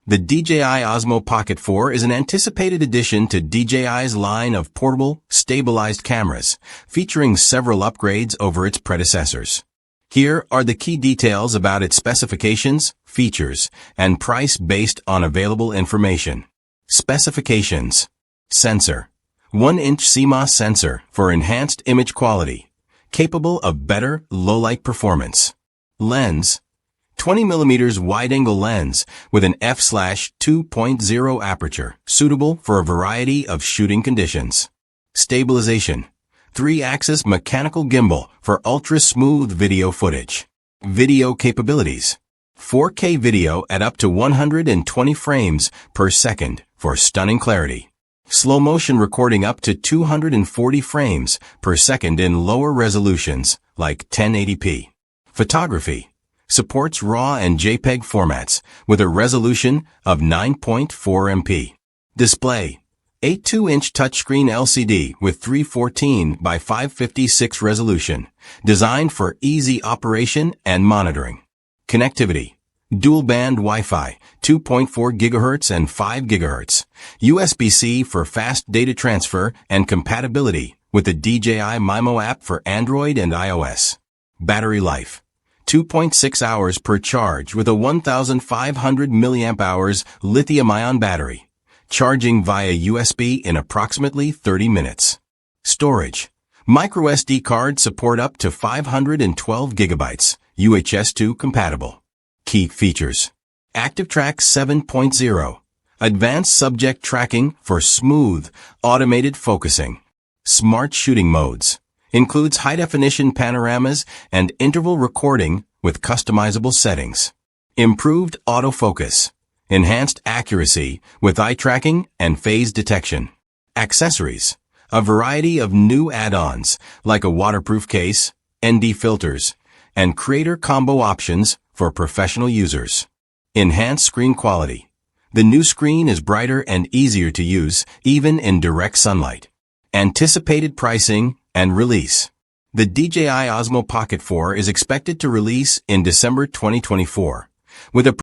The DJI Osmo Pocket 4 is an anticipated addition to DJI's line of portable, stabilized cameras, featuring several upgrades over its predecessors. Here are the key details about its specifications, features, and price based on available information. Specifications. Sensor. 1-inch CMOS sensor for enhanced image quality, capable of better low-light performance. Lens. 20mm wide-angle lens with an f/2.0 aperture, suitable for a variety of shooting conditions. Stabilization. 3-axis mechanical gimbal for ultra-smooth video footage. Video capabilities. 4K video at up to 120 frames per second for stunning clarity. Slow motion recording up to 240 frames per second in lower resolutions like 1080p. Photography. Supports RAW and JPEG formats with a resolution of 9.4 MP. Display. A 2-inch touchscreen LCD with 314 by 556 resolution, designed for easy operation and monitoring. Connectivity. Dual-band Wi-Fi, 2.4 GHz and 5 GHz. USB-C for fast data transfer and compatibility with the DJI MIMO app for Android and iOS. Battery life. 2.6 hours per charge with a 1,500 mAh lithium-ion battery, charging via USB in approximately 30 minutes. Storage. MicroSD cards support up to 512 GB, UHS 2 compatible. Key features. ActiveTrack 7.0. Advanced subject tracking for smooth, automated focusing. Smart shooting modes. Includes high-definition panoramas and interval recording with customizable settings. Improved autofocus. Enhanced accuracy with eye tracking and phase detection. Accessories. A variety of new add-ons like a waterproof case, ND filters, and creator combo options for professional users. Enhanced screen quality. The new screen is brighter and easier to use even in direct sunlight. Anticipated pricing and release. The DJI Osmo Pocket 4 is expected to release in December 2024, with a